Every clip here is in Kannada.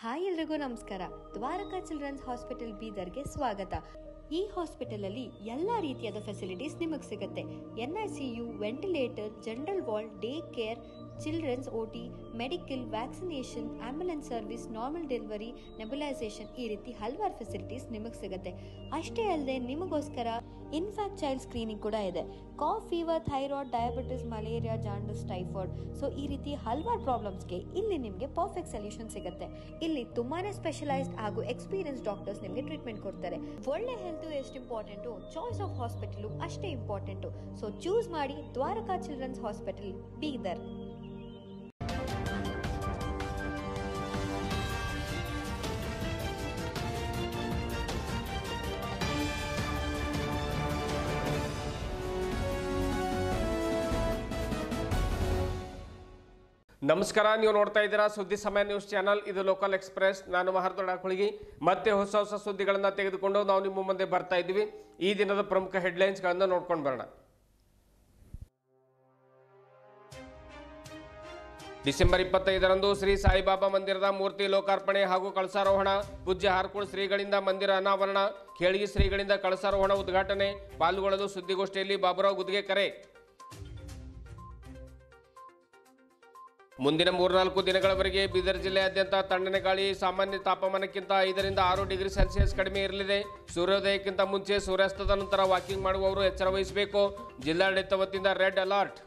ಹಾಯ್ ಎಲ್ರಿಗೂ ನಮಸ್ಕಾರ. ದ್ವಾರಕಾ ಚಿಲ್ಡ್ರನ್ಸ್ ಹಾಸ್ಪಿಟಲ್ ಬೀದರ್ಗೆ ಸ್ವಾಗತ. ಈ ಹಾಸ್ಪಿಟಲ್ ಅಲ್ಲಿ ಎಲ್ಲಾ ರೀತಿಯಾದ ಫೆಸಿಲಿಟೀಸ್ ನಿಮಗೆ ಸಿಗುತ್ತೆ. NICU, ventilator, general ward, day care, children's OT, medical, vaccination, ambulance service, normal delivery, nebulization, ಈ ರೀತಿ ಹಲವಾರು ಫೆಸಿಲಿಟೀಸ್ ನಿಮಗೆ ಸಿಗುತ್ತೆ. ಅಷ್ಟೇ ಅಲ್ಲದೆ ನಿಮಗೋಸ್ಕರ ಇನ್ಫ್ಯಾಕ್ಟ್ ಚೈಲ್ಡ್ ಸ್ಕ್ರೀನಿಂಗ್ ಕೂಡ ಇದೆ. Cough, fever, thyroid, diabetes, malaria, jaundice, typhoid, so ಈ ರೀತಿ ಹಲವಾರು ಪ್ರಾಬ್ಲಮ್ಸ್ಗೆ ಇಲ್ಲಿ ನಿಮಗೆ ಪರ್ಫೆಕ್ಟ್ ಸೊಲ್ಯೂಷನ್ ಸಿಗುತ್ತೆ. ಇಲ್ಲಿ ತುಂಬಾನೇ ಸ್ಪೆಷಲೈಸ್ಡ್ ಹಾಗೂ ಎಕ್ಸ್ಪೀರಿಯನ್ಸ್ ಡಾಕ್ಟರ್ಸ್ ನಿಮಗೆ ಟ್ರೀಟ್ಮೆಂಟ್ ಕೊಡ್ತಾರೆ. ಒಳ್ಳೆ ಹೆಲ್ತ್ ಎಷ್ಟು ಇಂಪಾರ್ಟೆಂಟು, ಚಾಯ್ಸ್ ಆಫ್ ಹಾಸ್ಪಿಟಲ್ ಅಷ್ಟೇ ಇಂಪಾರ್ಟೆಂಟು. ಸೊ ಚೂಸ್ ಮಾಡಿ ದ್ವಾರಕಾ ಚಿಲ್ಡ್ರನ್ಸ್ ಹಾಸ್ಪಿಟಲ್ ಬೀದರ್. ನಮಸ್ಕಾರ, ನೀವು ನೋಡ್ತಾ ಇದ್ದೀರಾ ಸುದ್ದಿ ಸಮಯ ನ್ಯೂಸ್ ಚಾನಲ್. ಇದು ಲೋಕಲ್ ಎಕ್ಸ್ಪ್ರೆಸ್. ನಾನು ಮಹರ್ದೊಡ ಕುಳಗಿ. ಮತ್ತೆ ಹೊಸ ಹೊಸ ಸುದ್ದಿಗಳನ್ನು ತೆಗೆದುಕೊಂಡು ನಾವು ನಿಮ್ಮ ಮುಂದೆ ಬರ್ತಾ ಇದ್ದೀವಿ. ಈ ದಿನದ ಪ್ರಮುಖ ಹೆಡ್ಲೈನ್ಸ್ಗಳನ್ನು ನೋಡ್ಕೊಂಡು ಬರೋಣ. ಡಿಸೆಂಬರ್ 25ರಂದು ಶ್ರೀ ಸಾಯಿಬಾಬಾ ಮಂದಿರದ ಮೂರ್ತಿ ಲೋಕಾರ್ಪಣೆ ಹಾಗೂ ಕಳಸಾರೋಹಣ. ಪೂಜ್ಯ ಹಾರ್ಕೂಳ್ ಶ್ರೀಗಳಿಂದ ಮಂದಿರ ಅನಾವರಣ. ಖೇಳಗಿ ಶ್ರೀಗಳಿಂದ ಕಳಸಾರೋಹಣ ಉದ್ಘಾಟನೆ. ಪಾಲ್ಗೊಳ್ಳಲು ಸುದ್ದಿಗೋಷ್ಠಿಯಲ್ಲಿ ಬಾಬುರಾವ್ ಗುದ್ಗೆ ಕರೆ. ಮುಂದಿನ 3-4 ದಿನಗಳವರೆಗೆ ಬೀದರ್ ಜಿಲ್ಲೆಯಾದ್ಯಂತ ತಣ್ಣನೆ ಗಾಳಿ. ಸಾಮಾನ್ಯ ತಾಪಮಾನಕ್ಕಿಂತ 5 ರಿಂದ 6 ಡಿಗ್ರಿ ಸೆಲ್ಸಿಯಸ್ ಕಡಿಮೆ ಇರಲಿದೆ. ಸೂರ್ಯೋದಯಕ್ಕಿಂತ ಮುಂಚೆ ಸೂರ್ಯಾಸ್ತದ ನಂತರ ವಾಕಿಂಗ್ ಮಾಡುವವರು ಎಚ್ಚರ ವಹಿಸಬೇಕು. ಜಿಲ್ಲಾಡಳಿತ ವತಿಯಿಂದ ರೆಡ್ ಅಲರ್ಟ್.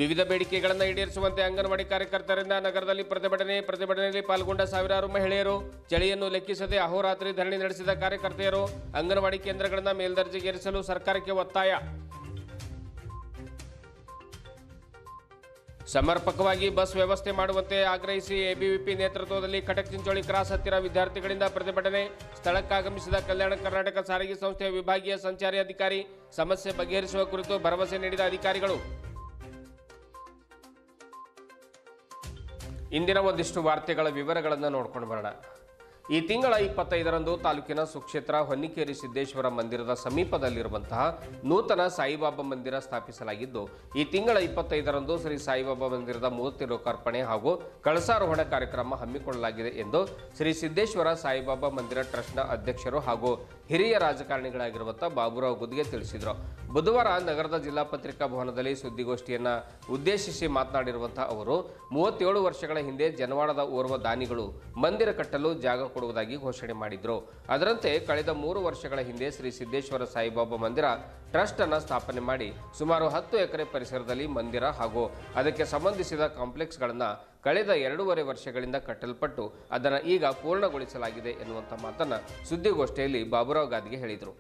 ವಿವಿಧ ಬೇಡಿಕೆಗಳನ್ನು ಈಡೇರಿಸುವಂತೆ ಅಂಗನವಾಡಿ ಕಾರ್ಯಕರ್ತರಿಂದ ನಗರದಲ್ಲಿ ಪ್ರತಿಭಟನೆಯಲ್ಲಿ ಪಾಲ್ಗೊಂಡ ಸಾವಿರಾರು ಮಹಿಳೆಯರು. ಚಳಿಯನ್ನು ಲೆಕ್ಕಿಸದೆ ಅಹೋರಾತ್ರಿ ಧರಣಿ ನಡೆಸಿದ ಕಾರ್ಯಕರ್ತೆಯರು. ಅಂಗನವಾಡಿ ಕೇಂದ್ರಗಳನ್ನು ಮೇಲ್ದರ್ಜೆಗೇರಿಸಲು ಸರ್ಕಾರಕ್ಕೆ ಒತ್ತಾಯ. ಸಮರ್ಪಕವಾಗಿ ಬಸ್ ವ್ಯವಸ್ಥೆ ಮಾಡುವಂತೆ ಆಗ್ರಹಿಸಿ ABVP ನೇತೃತ್ವದಲ್ಲಿ ಕಟಕ್ ಚಿಂಚೋಳಿ ಕ್ರಾಸ್ ಹತ್ತಿರ ವಿದ್ಯಾರ್ಥಿಗಳಿಂದ ಪ್ರತಿಭಟನೆ. ಸ್ಥಳಕ್ಕಾಗಮಿಸಿದ ಕಲ್ಯಾಣ ಕರ್ನಾಟಕ ಸಾರಿಗೆ ಸಂಸ್ಥೆಯ ವಿಭಾಗೀಯ ಸಂಚಾರಿ ಅಧಿಕಾರಿ ಸಮಸ್ಯೆ ಬಗೆಹರಿಸುವ ಕುರಿತು ಭರವಸೆ ನೀಡಿದ ಅಧಿಕಾರಿಗಳು. ಇಂದಿನ ಒಂದಿಷ್ಟು ವಾರ್ತೆಗಳ ವಿವರಗಳನ್ನು ನೋಡ್ಕೊಂಡು ಬರೋಣ. ಈ ತಿಂಗಳ 25ರಂದು ತಾಲೂಕಿನ ಸುಕ್ಷೇತ್ರ ಹೊನ್ನಿಕೇರಿ ಸಿದ್ದೇಶ್ವರ ಮಂದಿರದ ಸಮೀಪದಲ್ಲಿರುವಂತಹ ನೂತನ ಸಾಯಿಬಾಬಾ ಮಂದಿರ ಸ್ಥಾಪಿಸಲಾಗಿದ್ದು, ಈ ತಿಂಗಳ 25ರಂದು ಶ್ರೀ ಸಾಯಿಬಾಬಾ ಮಂದಿರದ ಮೂರ್ತಿ ಲೋಕಾರ್ಪಣೆ ಹಾಗೂ ಕಳಸಾರೋಹಣ ಕಾರ್ಯಕ್ರಮ ಹಮ್ಮಿಕೊಳ್ಳಲಾಗಿದೆ ಎಂದು ಶ್ರೀ ಸಿದ್ದೇಶ್ವರ ಸಾಯಿಬಾಬಾ ಮಂದಿರ ಟ್ರಸ್ಟ್ನ ಅಧ್ಯಕ್ಷರು ಹಾಗೂ ಹಿರಿಯ ರಾಜಕಾರಣಿಗಳಾಗಿರುವಂತಹ ಬಾಬುರಾವ್ ಗುದ್ಗೆ ತಿಳಿಸಿದರು. ಬುಧವಾರ ನಗರದ ಜಿಲ್ಲಾ ಪತ್ರಿಕಾ ಭವನದಲ್ಲಿ ಸುದ್ದಿಗೋಷ್ಠಿಯನ್ನು ಉದ್ದೇಶಿಸಿ ಮಾತನಾಡಿರುವಂತಹ ಅವರು 37 ವರ್ಷಗಳ ಹಿಂದೆ ಜನವಾಡದ ಓರ್ವ ದಾನಿಗಳು ಮಂದಿರ ಕಟ್ಟಲು ಜಾಗ ಕೊಡುವುದಾಗಿ ಘೋಷಣೆ ಮಾಡಿದ್ರು. ಅದರಂತೆ ಕಳೆದ 3 ವರ್ಷಗಳ ಹಿಂದೆ ಶ್ರೀ ಸಿದ್ದೇಶ್ವರ ಸಾಯಿಬಾಬಾ ಮಂದಿರ ಟ್ರಸ್ಟ್ ಅನ್ನು ಸ್ಥಾಪನೆ ಮಾಡಿ ಸುಮಾರು 10 ಎಕರೆ ಪರಿಸರದಲ್ಲಿ ಮಂದಿರ ಹಾಗೂ ಅದಕ್ಕೆ ಸಂಬಂಧಿಸಿದ ಕಾಂಪ್ಲೆಕ್ಸ್ಗಳನ್ನು ಕಳೆದ 2.5 ವರ್ಷಗಳಿಂದ ಕಟ್ಟಲ್ಪಟ್ಟು ಅದನ್ನು ಈಗ ಪೂರ್ಣಗೊಳಿಸಲಾಗಿದೆ ಎನ್ನುವಂಥ ಮಾತನ್ನು ಸುದ್ದಿಗೋಷ್ಠಿಯಲ್ಲಿ ಬಾಬುರಾವ್ ಗಾದ್ಗೆ ಹೇಳಿದರು.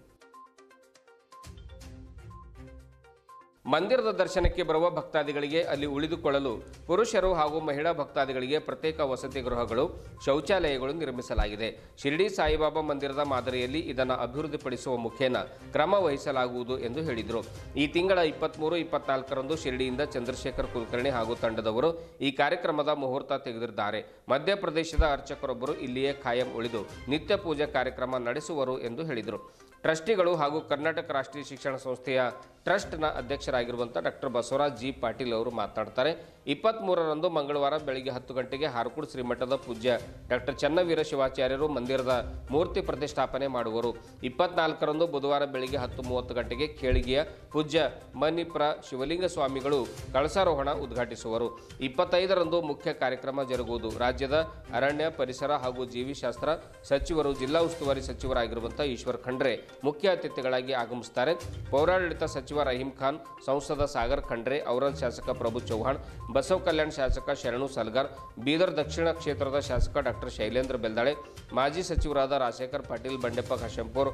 ಮಂದಿರದ ದರ್ಶನಕ್ಕೆ ಬರುವ ಭಕ್ತಾದಿಗಳಿಗೆ ಅಲ್ಲಿ ಉಳಿದುಕೊಳ್ಳಲು ಪುರುಷರು ಹಾಗೂ ಮಹಿಳಾ ಭಕ್ತಾದಿಗಳಿಗೆ ಪ್ರತ್ಯೇಕ ವಸತಿ ಗೃಹಗಳು, ಶೌಚಾಲಯಗಳು ನಿರ್ಮಿಸಲಾಗಿದೆ. ಶಿರ್ಡಿ ಸಾಯಿಬಾಬಾ ಮಂದಿರದ ಮಾದರಿಯಲ್ಲಿ ಇದನ್ನು ಅಭಿವೃದ್ಧಿಪಡಿಸುವ ಮುಖೇನ ಕ್ರಮ ವಹಿಸಲಾಗುವುದು ಎಂದು ಹೇಳಿದರು. ಈ ತಿಂಗಳ 23-24ರಂದು ಶಿರ್ಡಿಯಿಂದ ಚಂದ್ರಶೇಖರ್ ಕುಲಕರ್ಣಿ ಹಾಗೂ ತಂಡದವರು ಈ ಕಾರ್ಯಕ್ರಮದ ಮುಹೂರ್ತ ತೆಗೆದಿದ್ದಾರೆ. ಮಧ್ಯಪ್ರದೇಶದ ಅರ್ಚಕರೊಬ್ಬರು ಇಲ್ಲಿಯೇ ಖಾಯಂ ಉಳಿದು ನಿತ್ಯ ಪೂಜೆ ಕಾರ್ಯಕ್ರಮ ನಡೆಸುವರು ಎಂದು ಹೇಳಿದರು. ಟ್ರಸ್ಟಿಗಳು ಹಾಗೂ ಕರ್ನಾಟಕ ರಾಷ್ಟ್ರೀಯ ಶಿಕ್ಷಣ ಸಂಸ್ಥೆಯ ಟ್ರಸ್ಟ್ನ ಅಧ್ಯಕ್ಷರಾಗಿರುವಂಥ ಡಾಕ್ಟರ್ ಬಸವರಾಜ್ ಜಿ ಪಾಟೀಲ್ ಅವರು ಮಾತನಾಡ್ತಾರೆ. 23ರಂದು ಮಂಗಳವಾರ ಬೆಳಗ್ಗೆ 10 ಗಂಟೆಗೆ ಹಾರ್ಕೂಡ್ ಶ್ರೀಮಠದ ಪೂಜ್ಯ ಡಾಕ್ಟರ್ ಚನ್ನವೀರ ಶಿವಾಚಾರ್ಯರು ಮಂದಿರದ ಮೂರ್ತಿ ಪ್ರತಿಷ್ಠಾಪನೆ ಮಾಡುವರು. 24ರಂದು ಬುಧವಾರ ಬೆಳಗ್ಗೆ 10:30 ಗಂಟೆಗೆ ಖೇಳಗಿಯ ಪೂಜ್ಯ ಮಣಿಪ್ರ ಶಿವಲಿಂಗ ಸ್ವಾಮಿಗಳು ಕಳಸಾರೋಹಣ ಉದ್ಘಾಟಿಸುವರು. 25ರಂದು ಮುಖ್ಯ ಕಾರ್ಯಕ್ರಮ ಜರುಗುವುದು. ರಾಜ್ಯದ ಅರಣ್ಯ, ಪರಿಸರ ಹಾಗೂ ಜೀವಿಶಾಸ್ತ್ರ ಸಚಿವರು, ಜಿಲ್ಲಾ ಉಸ್ತುವಾರಿ ಸಚಿವರಾಗಿರುವಂಥ ಈಶ್ವರ್ ಖಂಡ್ರೆ ಮುಖ್ಯ ಅತಿಥಿಗಳಾಗಿ ಆಗಮಿಸುತ್ತಾರೆ. ಪೌರಾಡಳಿತ ಸಚಿವ ರಹೀಂ ಖಾನ್, ಸಂಸದ ಸಾಗರ್ ಖಂಡ್ರೆ, ಔರಾದ್ ಶಾಸಕ ಪ್ರಭು ಚೌಹಾಣ್, ಬಸವ ಕಲ್ಯಾಣ ಶಾಸಕ ಶರಣು ಸಲ್ಗಾರ್, ಬೀದರ್ ದಕ್ಷಿಣ ಕ್ಷೇತ್ರದ ಶಾಸಕ ಡಾಕ್ಟರ್ ಶೈಲೇಂದ್ರ ಬೆಲ್ದಾಳೆ, ಮಾಜಿ ಸಚಿವರಾದ ರಾಜಶೇಖರ್ ಪಾಟೀಲ್, ಬಂಡೆಪ್ಪ ಕಾಶೆಂಪುರ್,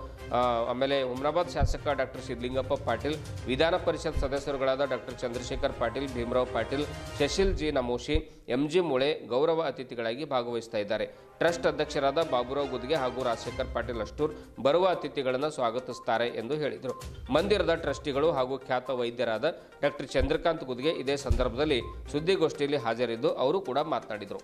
ಆಮೇಲೆ ಹುಮ್ನಾಬಾದ್ ಶಾಸಕ ಡಾಕ್ಟರ್ ಸಿದ್ಲಿಂಗಪ್ಪ ಪಾಟೀಲ್, ವಿಧಾನ ಪರಿಷತ್ ಸದಸ್ಯರುಗಳಾದ ಡಾಕ್ಟರ್ ಚಂದ್ರಶೇಖರ್ ಪಾಟೀಲ್, ಭೀಮರಾವ್ ಪಾಟೀಲ್, ಶಶಿಲ್ ಜಿ ನಮೋಶಿ, MG ಮುಳೆ ಗೌರವ ಅತಿಥಿಗಳಾಗಿ ಭಾಗವಹಿಸ್ತಾ ಇದ್ದಾರೆ. ಟ್ರಸ್ಟ್ ಅಧ್ಯಕ್ಷರಾದ ಬಾಬುರಾವ್ ಗುದ್ಗೆ ಹಾಗೂ ರಾಜಶೇಖರ್ ಪಾಟೀಲ್ ಅಷ್ಟೂರ್ ಬರುವ ಅತಿಥಿಗಳನ್ನು ಸ್ವಾಗತಿಸುತ್ತಾರೆ ಎಂದು ಹೇಳಿದರು. ಮಂದಿರದ ಟ್ರಸ್ಟಿಗಳು ಹಾಗೂ ಖ್ಯಾತ ವೈದ್ಯರಾದ ಡಾಕ್ಟರ್ ಚಂದ್ರಕಾಂತ್ ಗುದ್ಗೆ ಇದೇ ಸಂದರ್ಭದಲ್ಲಿ ಸುದ್ದಿಗೋಷ್ಠಿಯಲ್ಲಿ ಹಾಜರಿದ್ದು ಅವರು ಕೂಡ ಮಾತನಾಡಿದರು.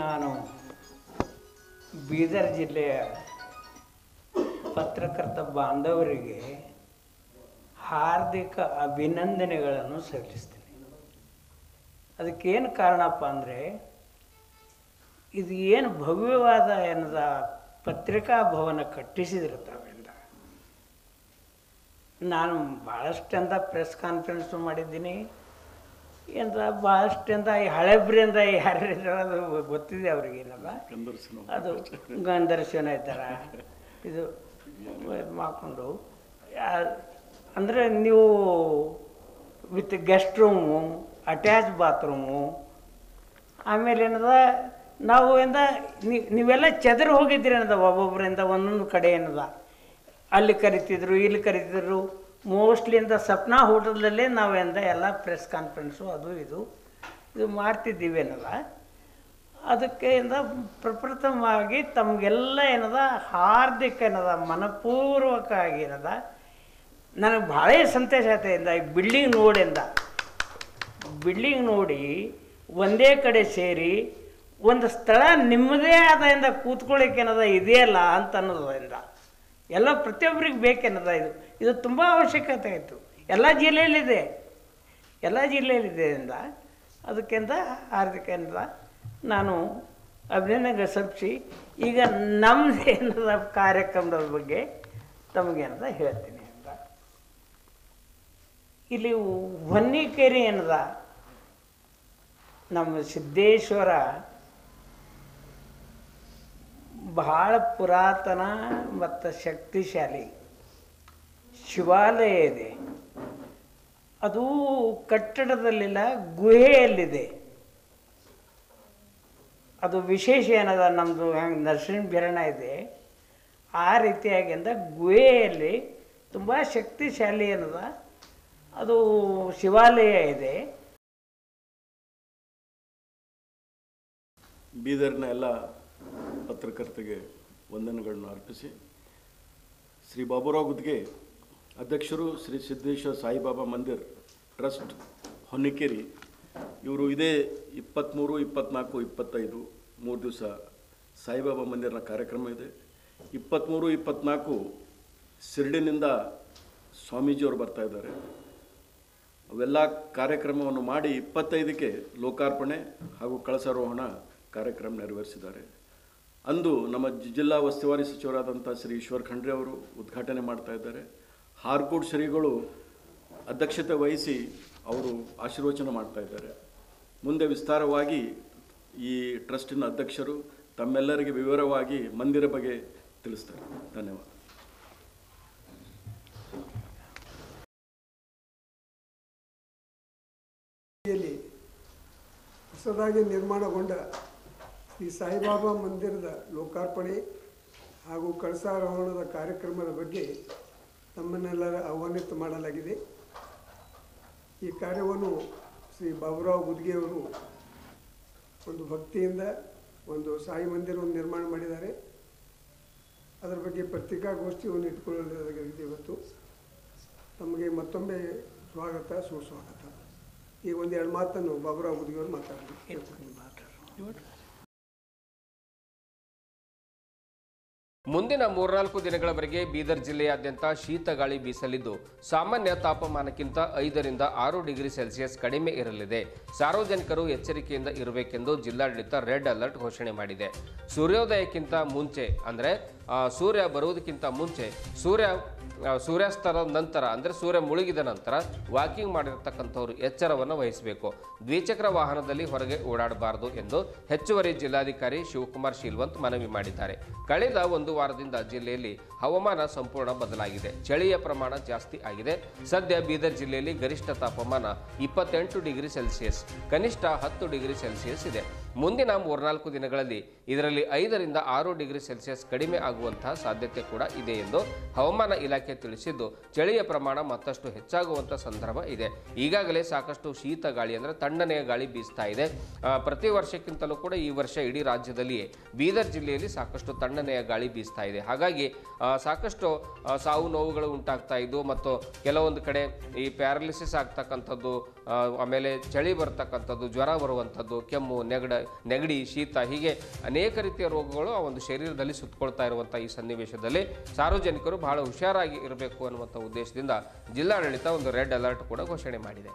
ನಾನು ಬೀದರ್ ಜಿಲ್ಲೆಯ ಪತ್ರಕರ್ತ ಬಾಂಧವರಿಗೆ ಹಾರ್ದಿಕ ಅಭಿನಂದನೆಗಳನ್ನು ಸಲ್ಲಿಸ್ತೀನಿ. ಅದಕ್ಕೇನು ಕಾರಣಪ್ಪ ಅಂದರೆ, ಇದು ಏನು ಭವ್ಯವಾದ ಏನದ ಪತ್ರಿಕಾ ಭವನ ಕಟ್ಟಿಸಿದ್ರು ತಾವೆಲ್ಲ. ನಾನು ಭಾಳಷ್ಟಂದ ಪ್ರೆಸ್ ಕಾನ್ಫರೆನ್ಸು ಮಾಡಿದ್ದೀನಿ, ಎಂದ ಭಾಳಷ್ಟಂದ ಈ ಹಳೆಬ್ರಿಂದ ಯಾರಿದ್ರು ಅದು ಗೊತ್ತಿದೆ ಅವ್ರಿಗೇನಲ್ಲ, ಅದು ಗಂಧರ್ಶನ ಇದ್ದಾರ ಇದು ಮಾಡಿಕೊಂಡು. ಅಂದರೆ ನೀವು with guest room, attach bathroom, ಆಮೇಲೆ ಏನದ ನಾವು ನೀವೆಲ್ಲ ಚೆದರು ಹೋಗಿದ್ದೀರಿ ಏನದ, ಒಬ್ಬೊಬ್ಬರಿಂದ ಒಂದೊಂದು ಕಡೆ ಏನದ, ಅಲ್ಲಿ ಕರಿತಿದ್ರು ಇಲ್ಲಿ ಕರಿತಿದ್ರು. ಮೋಸ್ಟ್ಲಿ ಸಪ್ನಾ ಹೋಟೆಲ್ದಲ್ಲೇ ನಾವು ಎಲ್ಲ ಪ್ರೆಸ್ ಕಾನ್ಫರೆನ್ಸು ಅದು ಇದು ಮಾಡ್ತಿದ್ದೀವಿ ಏನಲ್ಲ. ಅದಕ್ಕೆ ಪ್ರಪ್ರಥಮವಾಗಿ ತಮಗೆಲ್ಲ ಏನದ ಹಾರ್ದಿಕ ಏನದ ಮನಪೂರ್ವಕವಾಗಿ ಏನದ ನನಗೆ ಭಾಳ ಸಂತೋಷ ಆಯ್ತು. ಈ ಬಿಲ್ಡಿಂಗ್ ನೋಡಿ ಒಂದೇ ಕಡೆ ಸೇರಿ ಒಂದು ಸ್ಥಳ ನಿಮ್ಮದೇ ಆದ ಕೂತ್ಕೊಳ್ಳಿಕ್ಕೆ ಏನದ ಇದೆಯಲ್ಲ ಅಂತ ಅನ್ನೋದ್ರಿಂದ ಎಲ್ಲ ಪ್ರತಿಯೊಬ್ಬರಿಗೆ ಬೇಕೆನ್ನದ. ಇದು ತುಂಬ ಅವಶ್ಯಕತೆ ಆಯಿತು, ಎಲ್ಲ ಜಿಲ್ಲೆಯಲ್ಲಿದೆ ಅದಕ್ಕಿಂತ ಹಾರ್ದಿಕ ನಾನು ಅಭಿನಂದನೆ ಸಲ್ಲಿಸಿ ಈಗ ನಮ್ಮದು ಏನದ ಕಾರ್ಯಕ್ರಮದ ಬಗ್ಗೆ ತಮಗೇನದ ಹೇಳ್ತೀನಿ ಅಂತ. ಇಲ್ಲಿ ಹೊನ್ನಿಕೇರಿ ಏನದ ನಮ್ಮ ಸಿದ್ದೇಶ್ವರ ಬಹಳ ಪುರಾತನ ಮತ್ತು ಶಕ್ತಿಶಾಲಿ ಶಿವಾಲಯ ಇದೆ. ಅದು ಕಟ್ಟಡದಲ್ಲಿಲ್ಲ, ಗುಹೆಯಲ್ಲಿದೆ. ಅದು ವಿಶೇಷ ಏನದ, ನಮ್ಮದು ಹೆಂಗೆ ನರಸಿಂಹ ಬಿರಣ ಇದೆ ಆ ರೀತಿಯಾಗಿ ಗುಹೆಯಲ್ಲಿ ತುಂಬ ಶಕ್ತಿಶಾಲಿ ಏನದ ಅದು ಶಿವಾಲಯ ಇದೆ. ಬೀದರ್ನ ಎಲ್ಲ ಪತ್ರಕರ್ತರಿಗೆ ವಂದನೆಗಳನ್ನು ಅರ್ಪಿಸಿ, ಶ್ರೀ ಬಾಬುರಾವ್ ಗುದ್ಗೆ ಅಧ್ಯಕ್ಷರು, ಶ್ರೀ ಸಿದ್ದೇಶ್ವರ ಸಾಯಿಬಾಬಾ ಮಂದಿರ್ ಟ್ರಸ್ಟ್ ಹೊನ್ನಿಕೇರಿ, ಇವರು ಇದೇ 23, 24, 25 3 ದಿವಸ ಸಾಯಿಬಾಬಾ ಮಂದಿರನ ಕಾರ್ಯಕ್ರಮ ಇದೆ. 23, 24 ಶಿರ್ಡಿನಿಂದ ಸ್ವಾಮೀಜಿಯವರು ಬರ್ತಾ ಇದ್ದಾರೆ. ಅವೆಲ್ಲ ಕಾರ್ಯಕ್ರಮವನ್ನು ಮಾಡಿ 25ಕ್ಕೆ ಲೋಕಾರ್ಪಣೆ ಹಾಗೂ ಕಳಸಾರೋಹಣ ಕಾರ್ಯಕ್ರಮ ನೆರವೇರಿಸಿದ್ದಾರೆ. ಅಂದು ನಮ್ಮ ಜಿಲ್ಲಾ ಉಸ್ತುವಾರಿ ಸಚಿವರಾದಂಥ ಶ್ರೀ ಈಶ್ವರ್ ಖಂಡ್ರೆ ಅವರು ಉದ್ಘಾಟನೆ ಮಾಡ್ತಾ ಇದ್ದಾರೆ. ಹಾರ್ಕೋಡ್ ಶ್ರೀಗಳು ಅಧ್ಯಕ್ಷತೆ ವಹಿಸಿ ಅವರು ಆಶೀರ್ವಚನ ಮಾಡ್ತಾ ಇದ್ದಾರೆ. ಮುಂದೆ ವಿಸ್ತಾರವಾಗಿ ಈ ಟ್ರಸ್ಟಿನ ಅಧ್ಯಕ್ಷರು ತಮ್ಮೆಲ್ಲರಿಗೆ ವಿವರವಾಗಿ ಮಂದಿರ ಬಗ್ಗೆ ತಿಳಿಸ್ತಾರೆ. ಧನ್ಯವಾದ. ಹೊಸದಾಗಿ ನಿರ್ಮಾಣಗೊಂಡ ಶ್ರೀ ಸಾಯಿಬಾಬಾ ಮಂದಿರದ ಲೋಕಾರ್ಪಣೆ ಹಾಗೂ ಕಳಸಾರೋಹಣದ ಕಾರ್ಯಕ್ರಮದ ಬಗ್ಗೆ ನಮ್ಮನ್ನೆಲ್ಲರ ಆಹ್ವಾನಿತ ಮಾಡಲಾಗಿದೆ. ಈ ಕಾರ್ಯವನ್ನು ಶ್ರೀ ಬಾಬುರಾವ್ ಗುದ್ಗೆಯವರು ಒಂದು ಭಕ್ತಿಯಿಂದ ಒಂದು ಸಾಯಿ ಮಂದಿರವನ್ನು ನಿರ್ಮಾಣ ಮಾಡಿದ್ದಾರೆ. ಅದರ ಬಗ್ಗೆ ಪತ್ರಿಕಾಗೋಷ್ಠಿಯನ್ನು ಇಟ್ಕೊಳ್ಳಲಾಗಿದೆ ಇವತ್ತು. ತಮಗೆ ಮತ್ತೊಮ್ಮೆ ಸ್ವಾಗತ, ಸುಸ್ವಾಗತ. ಈಗ ಒಂದೆರಡು ಮಾತನ್ನು ಬಾಬುರಾವ್ ಗುದ್ಗೆಯವರು ಮಾತಾಡಲಿ. ಮುಂದಿನ 3-4 ದಿನಗಳವರೆಗೆ ಬೀದರ್ ಜಿಲ್ಲೆಯಾದ್ಯಂತ ಶೀತ ಗಾಳಿ ಬೀಸಲಿದ್ದು, ಸಾಮಾನ್ಯ ತಾಪಮಾನಕ್ಕಿಂತ 5 ರಿಂದ 6 ಡಿಗ್ರಿ ಸೆಲ್ಸಿಯಸ್ ಕಡಿಮೆ ಇರಲಿದೆ. ಸಾರ್ವಜನಿಕರು ಎಚ್ಚರಿಕೆಯಿಂದ ಇರಬೇಕೆಂದು ಜಿಲ್ಲಾಡಳಿತ ರೆಡ್ ಅಲರ್ಟ್ ಘೋಷಣೆ ಮಾಡಿದೆ. ಸೂರ್ಯೋದಯಕ್ಕಿಂತ ಮುಂಚೆ ಅಂದರೆ ಸೂರ್ಯ ಬರುವುದಕ್ಕಿಂತ ಮುಂಚೆ ಸೂರ್ಯಾಸ್ತದ ನಂತರ ಅಂದರೆ ಸೂರ್ಯ ಮುಳುಗಿದ ನಂತರ ವಾಕಿಂಗ್ ಮಾಡಿರತಕ್ಕಂಥವ್ರು ಎಚ್ಚರವನ್ನು ವಹಿಸಬೇಕು. ದ್ವಿಚಕ್ರ ವಾಹನದಲ್ಲಿ ಹೊರಗೆ ಓಡಾಡಬಾರದು ಎಂದು ಹೆಚ್ಚುವರಿ ಜಿಲ್ಲಾಧಿಕಾರಿ ಶಿವಕುಮಾರ್ ಶೀಲ್ವಂತ್ ಮನವಿ ಮಾಡಿದ್ದಾರೆ. ಕಳೆದ 1 ವಾರದಿಂದ ಜಿಲ್ಲೆಯಲ್ಲಿ ಹವಾಮಾನ ಸಂಪೂರ್ಣ ಬದಲಾಗಿದೆ. ಚಳಿಯ ಪ್ರಮಾಣ ಜಾಸ್ತಿ ಆಗಿದೆ. ಸದ್ಯ ಬೀದರ್ ಜಿಲ್ಲೆಯಲ್ಲಿ ಗರಿಷ್ಠ ತಾಪಮಾನ 28 ಡಿಗ್ರಿ ಸೆಲ್ಸಿಯಸ್, ಕನಿಷ್ಠ 10 ಡಿಗ್ರಿ ಸೆಲ್ಸಿಯಸ್ ಇದೆ. ಮುಂದಿನ 3-4 ದಿನಗಳಲ್ಲಿ ಇದರಲ್ಲಿ 5 ರಿಂದ 6 ಡಿಗ್ರಿ ಸೆಲ್ಸಿಯಸ್ ಕಡಿಮೆ ಆಗುವಂತಹ ಸಾಧ್ಯತೆ ಕೂಡ ಇದೆ ಎಂದು ಹವಾಮಾನ ಇಲಾಖೆ ತಿಳಿಸಿದ್ದು, ಚಳಿಯ ಪ್ರಮಾಣ ಮತ್ತಷ್ಟು ಹೆಚ್ಚಾಗುವಂಥ ಸಂದರ್ಭ ಇದೆ. ಈಗಾಗಲೇ ಸಾಕಷ್ಟು ಶೀತ ಗಾಳಿ ಅಂದರೆ ತಣ್ಣನೆಯ ಗಾಳಿ ಬೀಸ್ತಾ ಇದೆ. ಪ್ರತಿ ವರ್ಷಕ್ಕಿಂತಲೂ ಕೂಡ ಈ ವರ್ಷ ಇಡೀ ರಾಜ್ಯದಲ್ಲಿಯೇ ಬೀದರ್ ಜಿಲ್ಲೆಯಲ್ಲಿ ಸಾಕಷ್ಟು ತಣ್ಣನೆಯ ಗಾಳಿ ಬೀಸ್ತಾ ಇದೆ. ಹಾಗಾಗಿ ಸಾಕಷ್ಟು ಸಾವು ನೋವುಗಳು ಉಂಟಾಗ್ತಾ ಇದ್ದು ಮತ್ತು ಕೆಲವೊಂದು ಕಡೆ ಈ ಪ್ಯಾರಾಲಿಸಿಸ್ ಆಗ್ತಕ್ಕಂಥದ್ದು, ಆಮೇಲೆ ಚಳಿ ಬರ್ತಕ್ಕಂಥದ್ದು, ಜ್ವರ ಬರುವಂಥದ್ದು, ಕೆಮ್ಮು, ನೆಗಡ ನೆಗಡಿ, ಶೀತ ಹೀಗೆ ಅನೇಕ ರೀತಿಯ ರೋಗಗಳು ಆ ಒಂದು ಶರೀರದಲ್ಲಿ ಸುತ್ತಕೊಳ್ತಾ ಇರುವಂಥ ಈ ಸನ್ನಿವೇಶದಲ್ಲಿ ಸಾರ್ವಜನಿಕರು ಬಹಳ ಹುಷಾರಾಗಿ ಇರಬೇಕು ಅನ್ನುವಂಥ ಉದ್ದೇಶದಿಂದ ಜಿಲ್ಲಾಡಳಿತ ಒಂದು ರೆಡ್ ಅಲರ್ಟ್ ಕೂಡ ಘೋಷಣೆ ಮಾಡಿದೆ.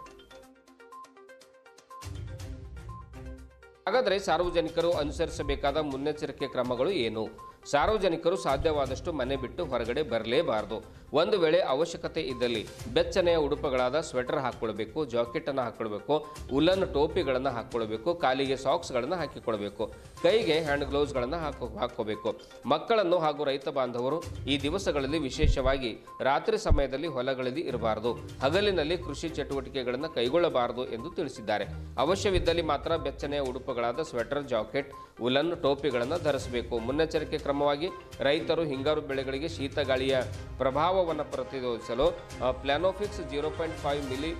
ಹಾಗಾದರೆ ಸಾರ್ವಜನಿಕರು ಅನುಸರಿಸಬೇಕಾದ ಮುನ್ನೆಚ್ಚರಿಕೆ ಕ್ರಮಗಳು ಏನು? ಸಾರ್ವಜನಿಕರು ಸಾಧ್ಯವಾದಷ್ಟು ಮನೆ ಬಿಟ್ಟು ಹೊರಗಡೆ ಬರಲೇಬಾರದು. ಒಂದು ವೇಳೆ ಅವಶ್ಯಕತೆ ಇದ್ದಲ್ಲಿ ಬೆಚ್ಚನೆಯ ಉಡುಪುಗಳಾದ ಸ್ವೆಟರ್ ಹಾಕ್ಕೊಳ್ಬೇಕು, ಜಾಕೆಟನ್ನು ಹಾಕ್ಕೊಳ್ಬೇಕು, ಉಲ್ಲನ್ ಟೋಪಿಗಳನ್ನು ಹಾಕ್ಕೊಳ್ಬೇಕು, ಕಾಲಿಗೆ ಸಾಕ್ಸ್ಗಳನ್ನು ಹಾಕಿಕೊಳ್ಬೇಕು, ಕೈಗೆ ಹ್ಯಾಂಡ್ ಗ್ಲೌಸ್ಗಳನ್ನು ಹಾಕ್ಕೋಬೇಕು. ಮಕ್ಕಳನ್ನು ಹಾಗೂ ರೈತ ಬಾಂಧವರು ಈ ದಿವಸಗಳಲ್ಲಿ ವಿಶೇಷವಾಗಿ ರಾತ್ರಿ ಸಮಯದಲ್ಲಿ ಹೊಲಗಳಲ್ಲಿ ಇರಬಾರದು, ಹಗಲಿನಲ್ಲಿ ಕೃಷಿ ಚಟುವಟಿಕೆಗಳನ್ನು ಕೈಗೊಳ್ಳಬಾರದು ಎಂದು ತಿಳಿಸಿದ್ದಾರೆ. ಅವಶ್ಯವಿದ್ದಲ್ಲಿ ಮಾತ್ರ ಬೆಚ್ಚನೆಯ ಉಡುಪುಗಳಾದ ಸ್ವೆಟರ್, ಜಾಕೆಟ್, ಉಲ್ಲನ್ ಟೋಪಿಗಳನ್ನು ಧರಿಸಬೇಕು. ಮುನ್ನೆಚ್ಚರಿಕೆ ಕ್ರಮವಾಗಿ ರೈತರು ಹಿಂಗಾರು ಬೆಳೆಗಳಿಗೆ ಶೀತ ಗಾಳಿಯ ಪ್ರಭಾವವನ್ನು ಪ್ರತಿರೋಧಿಸಲು ಪ್ಲಾನೋಫಿಕ್ಸ್ 0.5 ಮಿಲಿ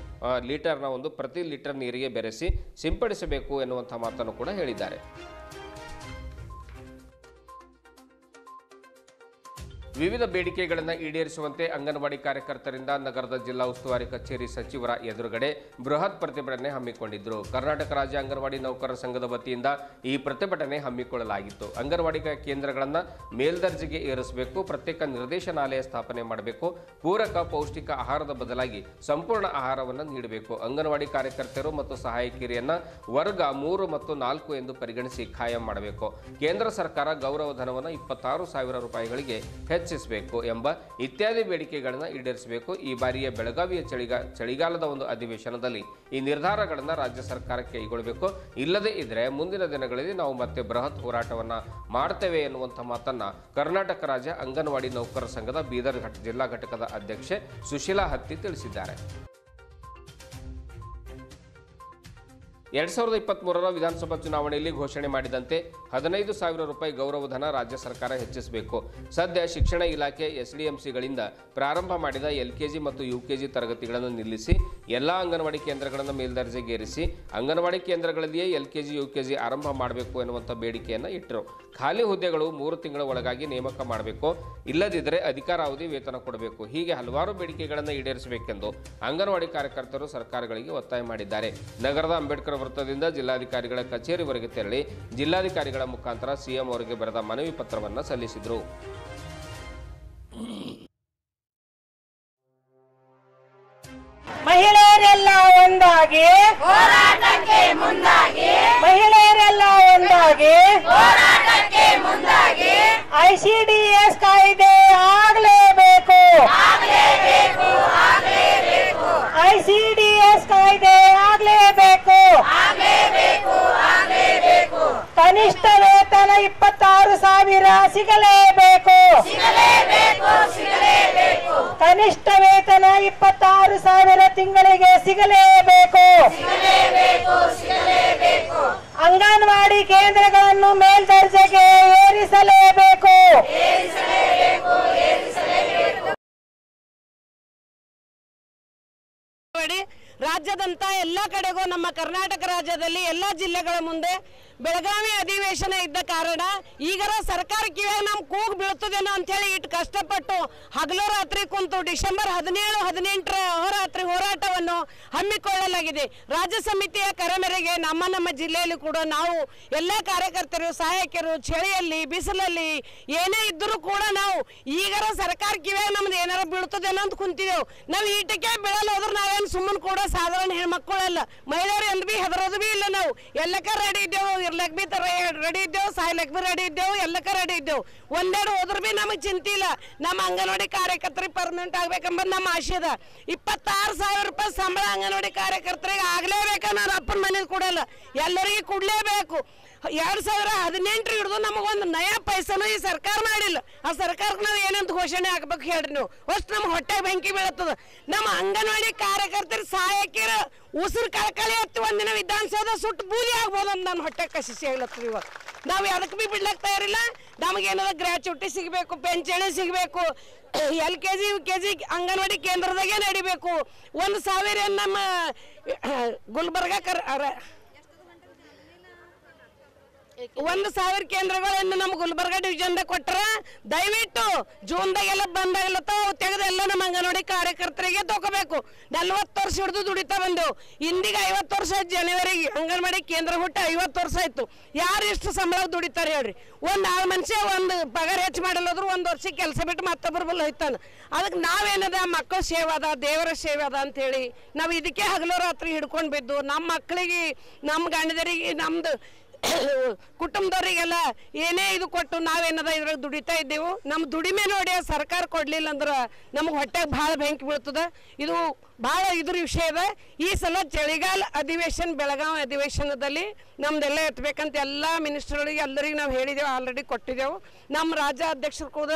ಲೀಟರ್ನ ಒಂದು ಪ್ರತಿ ಲೀಟರ್ ನೀರಿಗೆ ಬೆರೆಸಿ ಸಿಂಪಡಿಸಬೇಕು ಎನ್ನುವಂಥ ಮಾತನ್ನು ಕೂಡ ಹೇಳಿದ್ದಾರೆ. ವಿವಿಧ ಬೇಡಿಕೆಗಳನ್ನು ಈಡೇರಿಸುವಂತೆ ಅಂಗನವಾಡಿ ಕಾರ್ಯಕರ್ತರಿಂದ ನಗರದ ಜಿಲ್ಲಾ ಉಸ್ತುವಾರಿ ಕಚೇರಿ ಸಚಿವರ ಎದುರುಗಡೆ ಬೃಹತ್ ಪ್ರತಿಭಟನೆ ಹಮ್ಮಿಕೊಂಡಿದ್ದರು. ಕರ್ನಾಟಕ ರಾಜ್ಯ ಅಂಗನವಾಡಿ ನೌಕರರ ಸಂಘದ ವತಿಯಿಂದ ಈ ಪ್ರತಿಭಟನೆ ಹಮ್ಮಿಕೊಳ್ಳಲಾಗಿತ್ತು. ಅಂಗನವಾಡಿ ಕೇಂದ್ರಗಳನ್ನು ಮೇಲ್ದರ್ಜೆಗೆ ಏರಿಸಬೇಕು, ಪ್ರತ್ಯೇಕ ನಿರ್ದೇಶನಾಲಯ ಸ್ಥಾಪನೆ ಮಾಡಬೇಕು, ಪೂರಕ ಪೌಷ್ಟಿಕ ಆಹಾರದ ಬದಲಾಗಿ ಸಂಪೂರ್ಣ ಆಹಾರವನ್ನು ನೀಡಬೇಕು, ಅಂಗನವಾಡಿ ಕಾರ್ಯಕರ್ತರು ಮತ್ತು ಸಹಾಯಕಿಯರನ್ನು ವರ್ಗ 3 ಮತ್ತು 4 ಎಂದು ಪರಿಗಣಿಸಿ ಖಾಯಂ ಮಾಡಬೇಕು, ಕೇಂದ್ರ ಸರ್ಕಾರ ಗೌರವಧನವನ್ನು 26,000 ರೂಪಾಯಿಗಳಿಗೆ ಹೆಚ್ಚಿಸಬೇಕು ಎಂಬ ಇತ್ಯಾದಿ ಬೇಡಿಕೆಗಳನ್ನು ಈಡೇರಿಸಬೇಕು. ಈ ಬಾರಿಯ ಬೆಳಗಾವಿಯ ಚಳಿಗಾಲದ ಒಂದು ಅಧಿವೇಶನದಲ್ಲಿ ಈ ನಿರ್ಧಾರಗಳನ್ನು ರಾಜ್ಯ ಸರ್ಕಾರ ಕೈಗೊಳ್ಳಬೇಕು. ಇಲ್ಲದೇ ಇದ್ದರೆ ಮುಂದಿನ ದಿನಗಳಲ್ಲಿ ನಾವು ಮತ್ತೆ ಬೃಹತ್ ಹೋರಾಟವನ್ನು ಮಾಡ್ತೇವೆ ಎನ್ನುವಂಥ ಮಾತನ್ನು ಕರ್ನಾಟಕ ರಾಜ್ಯ ಅಂಗನವಾಡಿ ನೌಕರರ ಸಂಘದ ಬೀದರ್ ಜಿಲ್ಲಾ ಘಟಕದ ಅಧ್ಯಕ್ಷೆ ಸುಶೀಲಾ ಹತ್ತಿ ತಿಳಿಸಿದ್ದಾರೆ. 2023ರ ವಿಧಾನಸಭಾ ಚುನಾವಣೆಯಲ್ಲಿ ಘೋಷಣೆ ಮಾಡಿದಂತೆ 15,000 ರೂಪಾಯಿ ಗೌರವಧನ ರಾಜ್ಯ ಸರ್ಕಾರ ಹೆಚ್ಚಿಸಬೇಕು. ಸದ್ಯ ಶಿಕ್ಷಣ ಇಲಾಖೆ ಎಸ್ಡಿಎಂಸಿಗಳಿಂದ ಪ್ರಾರಂಭ ಮಾಡಿದ LKG ಮತ್ತು UKG ತರಗತಿಗಳನ್ನು ನಿಲ್ಲಿಸಿ ಎಲ್ಲ ಅಂಗನವಾಡಿ ಕೇಂದ್ರಗಳನ್ನು ಮೇಲ್ದರ್ಜೆಗೇರಿಸಿ ಅಂಗನವಾಡಿ ಕೇಂದ್ರಗಳಲ್ಲಿಯೇ LKG UKG ಆರಂಭ ಮಾಡಬೇಕು ಎನ್ನುವಂಥ ಬೇಡಿಕೆಯನ್ನು ಇಟ್ಟರು. ಖಾಲಿ ಹುದ್ದೆಗಳು 3 ತಿಂಗಳ ಒಳಗಾಗಿ ನೇಮಕ ಮಾಡಬೇಕು, ಇಲ್ಲದಿದ್ದರೆ ಅಧಿಕಾರಾವಧಿ ವೇತನ ಕೊಡಬೇಕು. ಹೀಗೆ ಹಲವಾರು ಬೇಡಿಕೆಗಳನ್ನು ಈಡೇರಿಸಬೇಕೆಂದು ಅಂಗನವಾಡಿ ಕಾರ್ಯಕರ್ತರು ಸರ್ಕಾರಗಳಿಗೆ ಒತ್ತಾಯ ಮಾಡಿದ್ದಾರೆ. ನಗರದ ಅಂಬೇಡ್ಕರ್ ವೃತ್ತದಿಂದ ಜಿಲ್ಲಾಧಿಕಾರಿಗಳ ಕಚೇರಿವರೆಗೆ ತೆರಳಿ ಜಿಲ್ಲಾಧಿಕಾರಿಗಳ ಮುಖಾಂತರ ಸಿಎಂ ಅವರಿಗೆ ಬರೆದ ಮನವಿ ಪತ್ರವನ್ನು ಸಲ್ಲಿಸಿದರು. ಮಹಿಳೆಯರೆಲ್ಲ ಒಂದಾಗಿ ಹೋರಾಟಕ್ಕೆ ಮುಂದಾಗಿ, ಮಹಿಳೆಯರೆಲ್ಲ ಒಂದಾಗಿ ಹೋರಾಟಕ್ಕೆ ಮುಂದಾಗಿ, ICDS ಕಾಯ್ದೆ ಆಗಲೇಬೇಕು, ಆಗಲೇಬೇಕು, ಆಗಲೇಬೇಕು, ICDS ಕಾಯ್ದೆ ಆಗಲೇಬೇಕು, ಆಗಲೇಬೇಕು, ಆಗಲೇಬೇಕು, ಕನಿಷ್ಠ ವೇತನ 26,000 ಸಿಗಲೇಬೇಕು, ಸಿಗಲೇಬೇಕು, ಸಿಗಲೇಬೇಕು, ಕನಿಷ್ಠ ವೇತನ 26,000 ತಿಂಗಳಿಗೆ ಸಿಗಲೇಬೇಕು, ಸಿಗಲೇಬೇಕು, ಸಿಗಲೇಬೇಕು, ಅಂಗನವಾಡಿ ಕೇಂದ್ರಗಳನ್ನು ಮೇಲ್ದರ್ಜೆಗೆ ಏರಿಸಲೇಬೇಕು, ಏರಿಸಲೇಬೇಕು, ಏರಿಸಲೇಬೇಕು. ರಾಜ್ಯದಂತ ಎಲ್ಲ ಕಡೆಗೂ ನಮ್ಮ ಕರ್ನಾಟಕ ರಾಜ್ಯದಲ್ಲಿ ಎಲ್ಲ ಜಿಲ್ಲೆಗಳ ಮುಂದೆ ಬೆಳಗಾವಿ ಅಧಿವೇಶನ ಇದ್ದ ಕಾರಣ ಈಗರ ಸರ್ಕಾರ ಕಿವಿಯಾಗ ನಮ್ಮ ಕೂಗು ಬೀಳ್ತದೇನೋ ಅಂತೇಳಿ ಇಟ್ಟು ಕಷ್ಟಪಟ್ಟು ಹಗಲು ರಾತ್ರಿ ಕುಂತು ಡಿಸೆಂಬರ್ 17, 18ರ ಅಹೋರಾತ್ರಿ ಹೋರಾಟವನ್ನು ಹಮ್ಮಿಕೊಳ್ಳಲಾಗಿದೆ. ರಾಜ್ಯ ಸಮಿತಿಯ ಕರೆ ಮೇರೆಗೆ ನಮ್ಮ ಜಿಲ್ಲೆಯಲ್ಲಿ ಕೂಡ ನಾವು ಎಲ್ಲ ಕಾರ್ಯಕರ್ತರು, ಸಹಾಯಕರು ಚಳಿಯಲ್ಲಿ ಬಿಸಿಲಲ್ಲಿ ಏನೇ ಇದ್ದರೂ ಕೂಡ ನಾವು ಈಗರ ಸರ್ಕಾರ ಕಿವಿಯಾಗ ನಮ್ದು ಏನಾರ ಬೀಳ್ತದೇನೋ ಅಂತ ಕುಂತಿದ್ದೆವು. ನಾವು ಈಟಕ್ಕೆ ಬೀಳಲ್ಲ ಹೋದ್ರೆ ನಾವೇನು ಸುಮ್ಮನೆ ಕೂಡ ಸಾಧಾರಣ ಹೆಣ್ಮಕ್ಕಳಲ್ಲ, ಮಹಿಳೆಯರು ಎಂದು ಬಿ ಹೆದರೋದು ಬಿ ಇಲ್ಲ. ನಾವು ಎಲ್ಲಕ್ಕ ರೆಡಿ ಇದ್ದೇವು, ಇರ್ಲಕ್ ಬಿ ರೆಡಿ ಇದ್ದೇವು, ಸಾಯ್ಲಕ್ ಬಿ ರೆಡಿ ಇದ್ದೇವು, ಎಲ್ಲಕ್ಕ ರೆಡಿ ಇದ್ದೇವು. ಒಂದೆರಡು ಹೋದ್ರು ಬಿ ನಮಗೆ ಚಿಂತೆ ಇಲ್ಲ. ನಮ್ಮ ಅಂಗನವಾಡಿ ಕಾರ್ಯಕರ್ತರಿಗೆ ಪರ್ಮನೆಂಟ್ ಆಗ್ಬೇಕಂಬುದು ನಮ್ಮ ಆಶೆ ಅದ. 26,000 ರೂಪಾಯಿ ಸಂಬಳ ಅಂಗನವಾಡಿ ಕಾರ್ಯಕರ್ತರಿಗೆ ಆಗ್ಲೇಬೇಕ. ನಾನು ಅಪ್ಪನ ಮನೇಲಿ ಕೊಡಲ್ಲ, ಎಲ್ಲರಿಗೆ ಕೊಡ್ಲೇಬೇಕು. 2018 ಹಿಡಿದು ನಮಗೊಂದು ನಯಾ ಪೈಸನೂ ಈ ಸರ್ಕಾರ ಮಾಡಿಲ್ಲ. ಆ ಸರ್ಕಾರಕ್ಕೆ ನಾವು ಏನಂತ ಘೋಷಣೆ ಹಾಕ್ಬೇಕು ಹೇಳ್ರಿ ನೀವು? ಅಷ್ಟು ನಮ್ಮ ಹೊಟ್ಟೆ ಬೆಂಕಿ ಬೀಳತ್ತದ. ನಮ್ಮ ಅಂಗನವಾಡಿ ಕಾರ್ಯಕರ್ತರ ಸಹಾಯಕಿಯರ ಉಸಿರು ಕಳ್ಕಳಿ ಹತ್ತಿ ಒಂದಿನ ವಿಧಾನಸೌಧ ಸುಟ್ಟು ಬೂದಿ ಆಗ್ಬೋದು ಅಂತ ನನ್ನ ಹೊಟ್ಟೆ ಕಸಿಸಿ ಹೇಳತ್ತೀವಿ. ಇವಾಗ ನಾವು ಅದಕ್ಕೆ ಬಿ ಬಿಡ್ಲಕ್ಕೆ ತಯಾರಿಲ್ಲ. ನಮಗೇನಾದ್ರು ಗ್ರ್ಯಾಚುಟಿ ಸಿಗಬೇಕು, ಪೆನ್ಷನ್ ಸಿಗಬೇಕು, LKG UKG ಅಂಗನವಾಡಿ ಕೇಂದ್ರದಾಗೆ ನಡಿಬೇಕು. 1,000 ನಮ್ಮ ಗುಲ್ಬರ್ಗ 1,000 ಕೇಂದ್ರಗಳನ್ನು ನಮ್ಮ ಗುಲ್ಬರ್ಗ ಡಿವಿಷನ್ದಾಗ ಕೊಟ್ಟರ ದಯವಿಟ್ಟು ಜೂನ್ದಾಗೆಲ್ಲ ಬಂದಾಗೆಲ್ಲ ತೆಗೆದು ಎಲ್ಲ ನಮ್ಮ ಅಂಗನವಾಡಿ ಕಾರ್ಯಕರ್ತರಿಗೆ ತಗೋಬೇಕು. 40 ವರ್ಷ ಹಿಡಿದು ದುಡಿತಾ ಬಂದೆವು. ಇಂದಿಗೆ 50 ವರ್ಷ ಜನವರಿಗೆ ಅಂಗನವಾಡಿ ಕೇಂದ್ರ ಹುಟ್ಟು 50 ವರ್ಷ ಆಯ್ತು. ಯಾರು ಇಷ್ಟು ಸಂಬಳ ದುಡಿತಾರೆ ಹೇಳ್ರಿ? ಒಂದು ಆ ಮನುಷ್ಯ ಒಂದು ಪಗಾರ ಹೆಚ್ಚು ಮಾಡಲ್ಲದ್ರು 1 ವರ್ಷ ಕೆಲಸ ಬಿಟ್ಟು ಮತ್ತೊಬ್ಬರು ಬಲ್ಲ ಹೋಯ್ತಾನೆ. ಅದಕ್ಕೆ ನಾವೇನದ ಮಕ್ಕಳ ಸೇವೆ ಅದ, ದೇವರ ಸೇವೆ ಅದ ಅಂತೇಳಿ ನಾವು ಇದಕ್ಕೆ ಹಗಲು ರಾತ್ರಿ ಹಿಡ್ಕೊಂಡು ಬಿದ್ದು ನಮ್ಮ ಮಕ್ಕಳಿಗೆ, ನಮ್ಮ ಗಂಡದರಿಗೆ, ನಮ್ದು ಕುಟುಂಬದವರಿಗೆಲ್ಲ ಏನೇ ಇದು ಕೊಟ್ಟು ನಾವೇನದ ಇದ್ರಾಗ ದುಡಿತಾ ಇದ್ದೇವು. ನಮ್ಮ ದುಡಿಮೆ ನೋಡಿ ಸರ್ಕಾರ ಕೊಡ್ಲಿಲ್ಲ ಅಂದ್ರೆ ನಮಗೆ ಹೊಟ್ಟೆಗೆ ಭಾಳ ಬೆಂಕಿ ಬೀಳ್ತದೆ. ಇದು ಭಾಳ ಇದ್ರ ವಿಷಯ ಇದೆ. ಈ ಸಲ ಚಳಿಗಾಲ ಅಧಿವೇಶನ, ಬೆಳಗಾವಿ ಅಧಿವೇಶನದಲ್ಲಿ ನಮ್ದೆಲ್ಲ ಎತ್ತಬೇಕಂತ ಎಲ್ಲ ಮಿನಿಸ್ಟರ್ಗಳಿಗೆ ಎಲ್ಲರಿಗೆ ನಾವು ಹೇಳಿದೆವು, ಆಲ್ರೆಡಿ ಕೊಟ್ಟಿದ್ದೆವು. ನಮ್ಮ ರಾಜ್ಯಾಧ್ಯಕ್ಷರು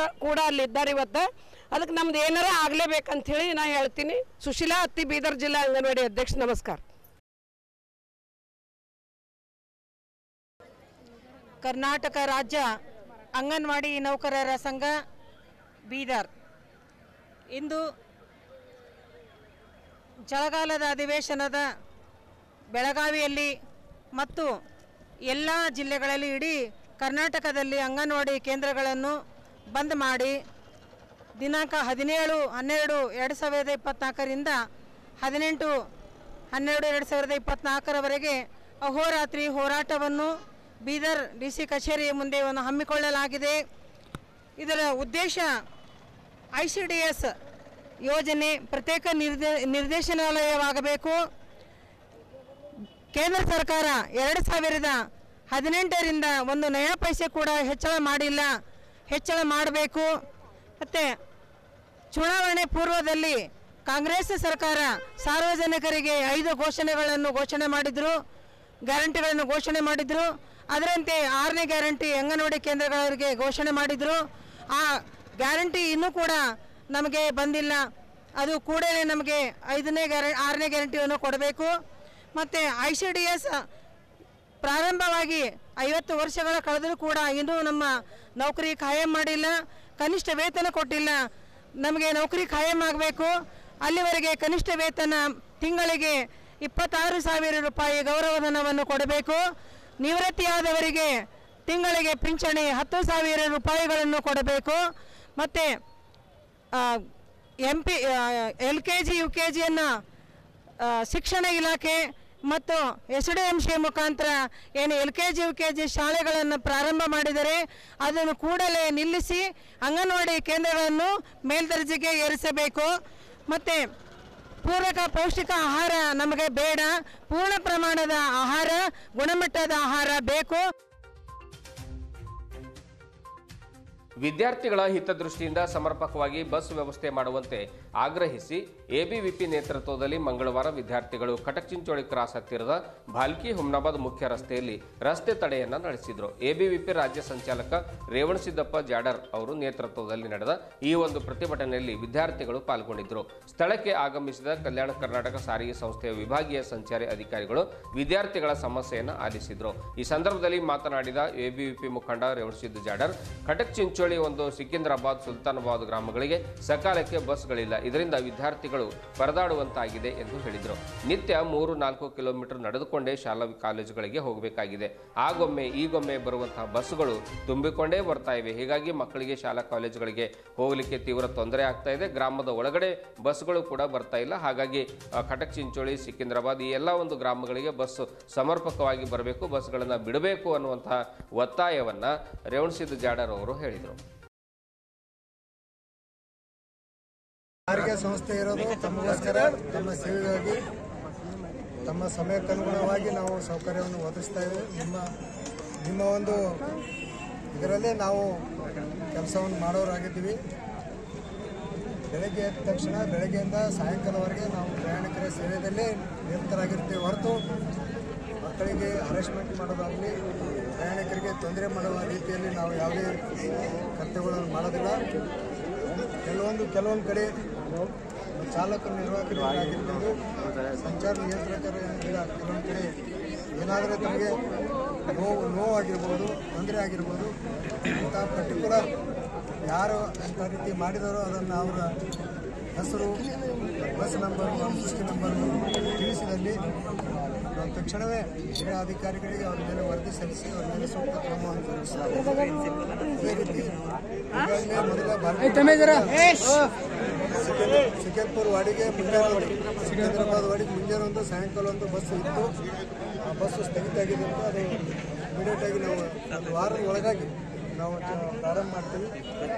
ಕೂಡ ಅಲ್ಲಿದ್ದಾರೆ ಇವತ್ತು. ಅದಕ್ಕೆ ನಮ್ದು ಏನಾರ ಆಗಲೇಬೇಕಂತ ಹೇಳಿ ನಾ ಹೇಳ್ತೀನಿ. ಸುಶೀಲಾ ಅತ್ತಿ, ಬೀದರ್ ಜಿಲ್ಲಾ ಅಂಗನವಾಡಿ ಅಧ್ಯಕ್ಷ. ನಮಸ್ಕಾರ. ಕರ್ನಾಟಕ ರಾಜ್ಯ ಅಂಗನವಾಡಿ ನೌಕರರ ಸಂಘ ಬೀದರ್ ಇಂದು ಚಳಿಗಾಲದ ಅಧಿವೇಶನದ ಬೆಳಗಾವಿಯಲ್ಲಿ ಮತ್ತು ಎಲ್ಲ ಜಿಲ್ಲೆಗಳಲ್ಲಿ ಇಡೀ ಕರ್ನಾಟಕದಲ್ಲಿ ಅಂಗನವಾಡಿ ಕೇಂದ್ರಗಳನ್ನು ಬಂದ್ ಮಾಡಿ ದಿನಾಂಕ 17/12/2024ರಿಂದ 18/12/2024ರವರೆಗೆ ಅಹೋರಾತ್ರಿ ಹೋರಾಟವನ್ನು ಬೀದರ್ DC ಕಚೇರಿಯ ಮುಂದೆ ಹಮ್ಮಿಕೊಳ್ಳಲಾಗಿದೆ. ಇದರ ಉದ್ದೇಶ ICDS ಯೋಜನೆ ಪ್ರತ್ಯೇಕ ನಿರ್ದೇಶನಾಲಯವಾಗಬೇಕು. ಕೇಂದ್ರ ಸರ್ಕಾರ 2018ರಿಂದ ಒಂದು ನಯಾ ಪೈಸೆ ಕೂಡ ಹೆಚ್ಚಳ ಮಾಡಿಲ್ಲ, ಹೆಚ್ಚಳ ಮಾಡಬೇಕು. ಮತ್ತು ಚುನಾವಣೆ ಪೂರ್ವದಲ್ಲಿ ಕಾಂಗ್ರೆಸ್ ಸರ್ಕಾರ ಸಾರ್ವಜನಿಕರಿಗೆ 5 ಘೋಷಣೆ ಮಾಡಿದರು, ಗ್ಯಾರಂಟಿಗಳನ್ನು ಘೋಷಣೆ ಮಾಡಿದರು. ಅದರಂತೆ 6ನೇ ಗ್ಯಾರಂಟಿ ಅಂಗನವಾಡಿ ಕೇಂದ್ರಗಳಿಗೆ ಘೋಷಣೆ ಮಾಡಿದರು. ಆ ಗ್ಯಾರಂಟಿ ಇನ್ನೂ ಕೂಡ ನಮಗೆ ಬಂದಿಲ್ಲ. ಅದು ಕೂಡಲೇ ನಮಗೆ 6ನೇ ಗ್ಯಾರಂಟಿಯನ್ನು ಕೊಡಬೇಕು. ಮತ್ತು ICDS ಪ್ರಾರಂಭವಾಗಿ 50 ವರ್ಷಗಳ ಕಳೆದರೂ ಕೂಡ ಇನ್ನೂ ನಮ್ಮ ನೌಕರಿ ಖಾಯಂ ಮಾಡಿಲ್ಲ, ಕನಿಷ್ಠ ವೇತನ ಕೊಟ್ಟಿಲ್ಲ. ನಮಗೆ ನೌಕರಿ ಖಾಯಂ ಆಗಬೇಕು. ಅಲ್ಲಿವರೆಗೆ ಕನಿಷ್ಠ ವೇತನ ತಿಂಗಳಿಗೆ 26,000 ರೂಪಾಯಿ ಗೌರವಧನವನ್ನು ಕೊಡಬೇಕು. ನಿವೃತ್ತಿಯಾದವರಿಗೆ ತಿಂಗಳಿಗೆ ಪಿಂಚಣಿ 10,000 ರೂಪಾಯಿಗಳನ್ನು ಕೊಡಬೇಕು. ಮತ್ತು LKG UKGಯನ್ನು ಶಿಕ್ಷಣ ಇಲಾಖೆ ಮತ್ತು SDMC ಮುಖಾಂತರ ಏನು LKG UKG ಶಾಲೆಗಳನ್ನು ಪ್ರಾರಂಭ ಮಾಡಿದರೆ ಅದನ್ನು ಕೂಡಲೇ ನಿಲ್ಲಿಸಿ ಅಂಗನವಾಡಿ ಕೇಂದ್ರಗಳನ್ನು ಮೇಲ್ದರ್ಜೆಗೆ ಏರಿಸಬೇಕು. ಮತ್ತು ಪೂರಕ ಪೌಷ್ಟಿಕ ಆಹಾರ ನಮಗೆ ಬೇಡ, ಪೂರ್ಣ ಪ್ರಮಾಣದ ಆಹಾರ, ಗುಣಮಟ್ಟದ ಆಹಾರ ಬೇಕು. ವಿದ್ಯಾರ್ಥಿಗಳ ಹಿತದೃಷ್ಟಿಯಿಂದ ಸಮರ್ಪಕವಾಗಿ ಬಸ್ ವ್ಯವಸ್ಥೆ ಮಾಡುವಂತೆ ಆಗ್ರಹಿಸಿ ಎಬಿವಿಪಿ ನೇತೃತ್ವದಲ್ಲಿ ಮಂಗಳವಾರ ವಿದ್ಯಾರ್ಥಿಗಳು ಕಟಕ್ಚಿಂಚೋಳಿ ಕ್ರಾಸ್ ಹತ್ತಿರದ ಭಾಲ್ಕಿ ಹುಮ್ನಾಬಾದ್ ಮುಖ್ಯ ರಸ್ತೆಯಲ್ಲಿ ರಸ್ತೆ ತಡೆಯನ್ನು ನಡೆಸಿದರು. ಎಬಿವಿಪಿ ರಾಜ್ಯ ಸಂಚಾಲಕ ರೇವಣಸಿದ್ದಪ್ಪ ಜಾಡರ್ ಅವರು ನೇತೃತ್ವದಲ್ಲಿ ನಡೆದ ಈ ಒಂದು ಪ್ರತಿಭಟನೆಯಲ್ಲಿ ವಿದ್ಯಾರ್ಥಿಗಳು ಪಾಲ್ಗೊಂಡಿದ್ದರು. ಸ್ಥಳಕ್ಕೆ ಆಗಮಿಸಿದ ಕಲ್ಯಾಣ ಕರ್ನಾಟಕ ಸಾರಿಗೆ ಸಂಸ್ಥೆಯ ವಿಭಾಗೀಯ ಸಂಚಾರಿ ಅಧಿಕಾರಿಗಳು ವಿದ್ಯಾರ್ಥಿಗಳ ಸಮಸ್ಯೆಯನ್ನು ಆಲಿಸಿದರು. ಈ ಸಂದರ್ಭದಲ್ಲಿ ಮಾತನಾಡಿದ ಎಬಿವಿಪಿ ಮುಖಂಡ ರೇವಣಸಿದ್ದ ಜಾಡರ್, ಕಟಕ್ಚಿಂಚೋಳಿ ಒಂದು ಸಿಕಿಂದ್ರಾಬಾದ್, ಸುಲ್ತಾನಾಬಾದ್ ಗ್ರಾಮಗಳಿಗೆ ಸಕಾಲಕ್ಕೆ ಬಸ್ಗಳಿಲ್ಲ. ಇದರಿಂದ ವಿದ್ಯಾರ್ಥಿಗಳು ಪರದಾಡುವಂತಾಗಿದೆ ಎಂದು ಹೇಳಿದರು. ನಿತ್ಯ 3-4 ಕಿಲೋಮೀಟರ್ ನಡೆದುಕೊಂಡೇ ಶಾಲಾ ಕಾಲೇಜುಗಳಿಗೆ ಹೋಗಬೇಕಾಗಿದೆ. ಆಗೊಮ್ಮೆ ಈಗೊಮ್ಮೆ ಬರುವಂತಹ ಬಸ್ಗಳು ತುಂಬಿಕೊಂಡೇ ಬರ್ತಾ ಇವೆ. ಹೀಗಾಗಿ ಮಕ್ಕಳಿಗೆ ಶಾಲಾ ಕಾಲೇಜುಗಳಿಗೆ ಹೋಗಲಿಕ್ಕೆ ತೀವ್ರ ತೊಂದರೆ ಆಗ್ತಾ ಇದೆ. ಗ್ರಾಮದ ಒಳಗಡೆ ಬಸ್ಗಳು ಕೂಡ ಬರ್ತಾ ಇಲ್ಲ. ಹಾಗಾಗಿ ಕಟಕ್ಚಿಂಚೋಳಿ, ಸಿಕಿಂದ್ರಾಬಾದ್ ಈ ಎಲ್ಲ ಒಂದು ಗ್ರಾಮಗಳಿಗೆ ಬಸ್ ಸಮರ್ಪಕವಾಗಿ ಬರಬೇಕು, ಬಸ್ಗಳನ್ನು ಬಿಡಬೇಕು ಅನ್ನುವಂತಹ ಒತ್ತಾಯವನ್ನು ರೇವಣಸಿದ್ದ ಜಾಡರ್ ಅವರು ಹೇಳಿದರು. ಸಾರಿಗೆ ಸಂಸ್ಥೆ ಇರೋದು ತಮಗೋಸ್ಕರ, ತಮ್ಮ ಸೇವೆಗಾಗಿ, ತಮ್ಮ ಸಮಯಕ್ಕನುಗುಣವಾಗಿ ನಾವು ಸೌಕರ್ಯವನ್ನು ಒದಗಿಸ್ತಾ ಇದ್ದೀವಿ. ನಿಮ್ಮ ಒಂದು ಇದರಲ್ಲೇ ನಾವು ಕೆಲಸವನ್ನು ಮಾಡೋರಾಗಿದ್ದೀವಿ. ಬೆಳಗ್ಗೆ ಎದ್ದ ತಕ್ಷಣ ಬೆಳಗ್ಗೆಯಿಂದ ಸಾಯಂಕಾಲವರೆಗೆ ನಾವು ಪ್ರಯಾಣಿಕರ ಸೇವೆಯಲ್ಲೇ ನಿರತರಾಗಿರ್ತೀವಿ ಹೊರತು ಮಕ್ಕಳಿಗೆ ಹರಾಸ್ಮೆಂಟ್ ಮಾಡೋದಾಗಲಿ, ಪ್ರಯಾಣಿಕರಿಗೆ ತೊಂದರೆ ಮಾಡುವ ರೀತಿಯಲ್ಲಿ ನಾವು ಯಾವುದೇ ಕರ್ತವ್ಯಗಳನ್ನು ಮಾಡೋದಿಲ್ಲ. ಕೆಲವೊಂದು ಕಡೆ ಚಾಲಕ ನಿರ್ವಾಹಕರಾಗಿರ್ಬೋದು, ಸಂಚಾರ ನಿಯಂತ್ರಕರಿಂದ ಕೆಲವೊಂದು ಕಡೆ ಏನಾದರೂ ತಮಗೆ ನೋವಾಗಿರ್ಬೋದು, ತೊಂದರೆ ಆಗಿರ್ಬೋದು, ಅಂಥ ಪರ್ಟಿಕ್ಯುಲರ್ ಯಾರು ಅಂಥ ರೀತಿ ಮಾಡಿದಾರೋ ಅದನ್ನು ಅವರ ಹೆಸರು, ಬಸ್ ಪಾಸ್ ನಂಬರ್ ಪುಸ್ತಿ ನಂಬರ್ ತಿಳಿಸಿದಲ್ಲಿ ನಾವು ತಕ್ಷಣವೇ ಜಿಲ್ಲಾಧಿಕಾರಿಗಳಿಗೆ ಅವ್ರ ಮೇಲೆ ವರದಿ ಸಲ್ಲಿಸಿ ಅವ್ರ ಮೇಲೆ ಸೂಕ್ತ ಕ್ರಮವನ್ನು ಜರುಗಿಸಲಾಗಿದೆ. ಅದೇ ರೀತಿ ಈಗಾಗಲೇ ಮೊದಲ ಸಿಕಂದ್ಪುರ ವಾಡಿಗೆ ಮುಂಜಾನೆ ಸಿಕಂದ್ರಾಬಾದ್ ವಾಡಿಗೆ ಮುಂಜಾನೆ ಒಂದು ಸಾಯಂಕಾಲ ಒಂದು ಬಸ್ ಇತ್ತು. ಆ ಬಸ್ಸು ಸ್ಥಗಿತ ಆಗಿದೆ ಅಂತ ಅದು ಇಮಿಡಿಯೇಟಾಗಿ ನಾವು ಒಂದು ವಾರದ ಒಳಗಾಗಿ ನಾವು ಪ್ರಾರಂಭ ಮಾಡ್ತೀವಿ.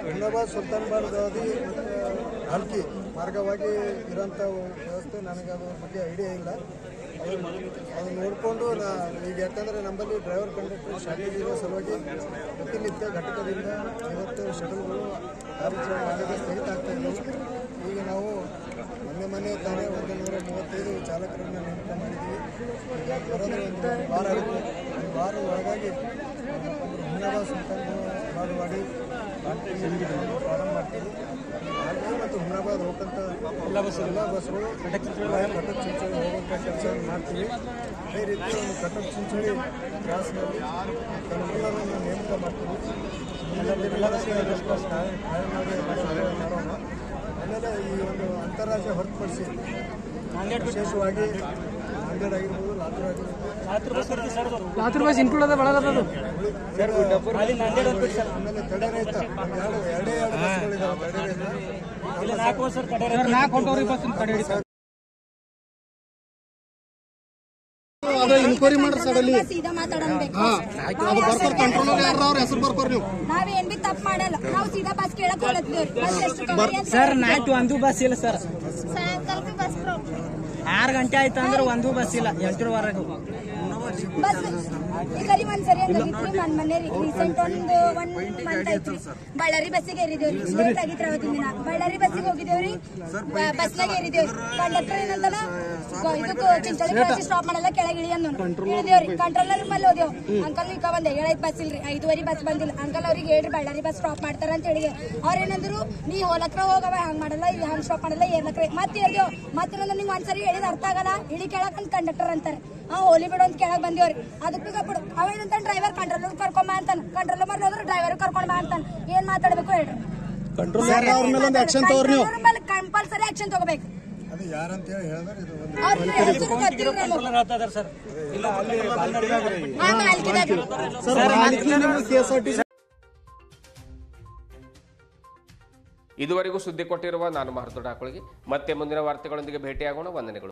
ಹುಮ್ನಾಬಾದ್ ಸುಲ್ತಾನ್ಬಾದ್ ಗಾದಿ ಮತ್ತು ಹಲ್ಕಿ ಮಾರ್ಗವಾಗಿ ಇರೋಂಥ ವ್ಯವಸ್ಥೆ ನನಗೆ ಅದ್ರ ಬಗ್ಗೆ ಐಡಿಯಾ ಇಲ್ಲ. ಅದು ನೋಡಿಕೊಂಡು ಈಗ ಯಾಕಂದರೆ ನಮ್ಮಲ್ಲಿ ಡ್ರೈವರ್ ಕಂಡಕ್ಟರ್ ಶಾರ್ಟೇಜ್ ಇರೋ ಸಲುವಾಗಿ ಪ್ರತಿನಿತ್ಯ ಘಟಕದಿಂದ ಇವತ್ತು ಶಟಲ್ಗಳು ಕಾರ್ಯಾಚರಣೆ ಮಾಡಲಿಕ್ಕೆ ಸ್ಥಗಿತ ಆಗ್ತಾ ಇದ್ದವು. ಈಗ ನಾವು ಮೊನ್ನೆ ತಾನೇ 135 ಚಾಲಕರನ್ನು ನೇಮಕ ಮಾಡಿದ್ದೀವಿ. ಈಗ ಬರೋದ್ರೆ ಒಂದು ವಾರ ಆಗುತ್ತೆ. ಒಂದು ವಾರ ಒಳಗಾಗಿ ಹುಮ್ನಾಬಾದ್ ಸುಲ್ತಾನ್ಬಾದ್ ವಾಡಿ ಪ್ರಾರಂಭ ಮಾಡ್ತೀವಿ. ಮತ್ತು ಹುಮ್ನಾಬಾದ್ ಹೋಗಂತ ಎಲ್ಲ ಬಸ್ಗಳು ಕಟಕ್ ಚಿಂಚೋಳಿ ಹೋಗುವಂಥ ಕೆಲಸವನ್ನು ಮಾಡ್ತೀವಿ. ಅದೇ ರೀತಿ ಒಂದು ಕಟಕ್ ಚಿಂಚೋಳಿ ಕ್ರಾಸ್ನಲ್ಲಿ ಕಂಟ್ರೋಲರನ್ನು ನೇಮಕ ಮಾಡ್ತೀವಿ. ಮಾಡೋಣ. ಆಮೇಲೆ ಈ ಒಂದು ಅಂತಾರಾಜ್ಯ ಹೊರತುಪಡಿಸಿ ವಿಶೇಷವಾಗಿ ನಾಂದೇಡ್ ಆಗಿರ್ಬೋದು, ಲಾತೂರ್ ಆಗಿರ್ಬೋದು, ಲಾತೂರ್ ಬಸ್ ಇನ್ಕ್ಲೂಡ್ ಅದ ಬಳಗದು. ಆಮೇಲೆ ತಡೆ ರಹಿತ ಎರಡೇ ಬಸ್ಗಳಿದಾವೆ. ತಡೆ ರಹಿತ ಅದು ಇನ್ಕ್ವೈರಿ ಮಾಡ್ರಿ ಸರ್. ಅಲ್ಲಿ ಸೀದಾ ಮಾತಾಡಬೇಕು. ಅದು ಬರ್ತಾರೆ ಕಂಟ್ರೋಲ್ ಅವ್ರ ಹೆಸರು ಬರ್ಕೋರಿ. ನೀವು ನಾವೇನ್ ಬಿ ತಪ್ಪು ಮಾಡಲ್ಲ. ನಾವು ಸೀದಾ ಬಸ್ ಕೇಳಕ್ ಹೋಗ್ತೀವಿ ಸರ್. ನೈಟ್ ಒಂದು ಬಸ್ ಇಲ್ಲ ಸರ್. ಸಾಯಂಕಾಲ ಬಸ್ ಪ್ರಾಬ್ಲಮ್. 6 ಗಂಟೆ ಆಯ್ತು ಅಂದ್ರೆ ಒಂದು ಬಸ್ ಇಲ್ಲ. 8:15 ಬಸ್ ಈಗ ಒಂದ್ಸರಿ ಅಂದಿದ್ರಿ ನನ್ನ ಮನೆ ರೀಸೆಂಟ್ ಒಂದು 1 ಮಂತ್ ಆಯ್ತು. ಬಳ್ಳಾರಿ ಬಸ್ಸಿಗೆ ಏರಿದೇವ್ರಿ. ಲೇಟ್ ಆಗಿತ್ತು ಅವತ್ತಿನ ದಿನ. ಬಳ್ಳಾರಿ ಬಸ್ಸಿಗೆ ಹೋಗಿದ್ದೇವ್ರಿ. ಬಸ್ನಾಗ ಏರಿದೇವ್ರಿ. ಕಂಡಕ್ಟರ್ ಏನಂತಾನ ಇದಕ್ಕೆ ಚಿಂಚೋಳಿ ಕ್ರಾಸ್ ಸ್ಟಾಪ್ ಮಾಡಲ್ಲ, ಕೆಳಗೆ ಇಳಿ ಅನ್ನೋನು. ಇಳಿದೇವ್ರಿ. ಕಂಟ್ರೋಲರ್ ಮೇಲೆ ಹೋದೇವ್. ಅಂಕಲ್ ಈಗ ಬಂದೆ 7 ಬಸ್ ಇಲ್ರಿ, 5:15 ಬಸ್ ಬಂದಿಲ್ಲ. ಅಂಕಲ್ ಅವ್ರಿಗೆ ಹೇಳ್ರಿ ಬಳ್ಳಾರಿ ಬಸ್ ಸ್ಟಾಪ್ ಮಾಡ್ತಾರ ಅಂತ ಹೇಳಿ ಅವ್ರೇನಂದ್ರು, ನೀ ಹೋಲಕ್ರ ಹೋಗವ, ಹಂಗ್ ಮಾಡಲ್ಲ, ಇಲ್ಲಿ ಹಂಗ್ ಸ್ಟಾಪ್ ಮಾಡಲ್ಲ, ಏರ್ಲಕ್ರ ಮತ್ತೆ ಹೇಳ್ದೇವ್. ಮತ್ತೆ ನಿಂಗೆ ಒಂದ್ಸರಿ ಹೇಳಿದ್ ಅರ್ಥ ಆಗಲ್ಲ, ಇಳಿ ಕೆಳಕ್ ಅಂತ ಕಂಡಕ್ಟರ್ ಅಂತಾರೆ. ಹೋಲಿ ಬಿಡು ಅಂತ ಕೆಳಗ್ ಬಂದೇವ್ರಿ. ಅದಕ್ಕೆ ಬಿಡು ಅವೇನಂತ ಡ್ರೈವರ್ ಕಂಟ್ರೋಲರ್ ಕರ್ಕೊಂಡ್ ಬಾ ಅಂತಾನ. ಕಂಟ್ರೋಲರ್ ಮೇಲೆ ಹೋದ್ರೆ ಡ್ರೈವರ್ ಕರ್ಕೊಂಡ್ ಬಾ ಅಂತಾನ. ಏನ್ ಮಾತಾಡ್ಬೇಕು ಹೇಳ್ರಿ. ಕಂಪಲ್ಸರಿ ಆಕ್ಷನ್ ತಗೋಬೇಕು. ಅದು ಯಾರಂತ ಹೇಳಿ ಹೇಳಿದ್ರೆ ಇದುವರೆಗೂ ಸುದ್ದಿ ಕೊಟ್ಟಿರುವ ನಾನು ಮಹರ್ದೊಡ್ಡ ಹಾಕೊಳಗಿ. ಮತ್ತೆ ಮುಂದಿನ ವಾರ್ತೆಗಳೊಂದಿಗೆ ಭೇಟಿಯಾಗೋಣ. ವಂದನೆಗಳು.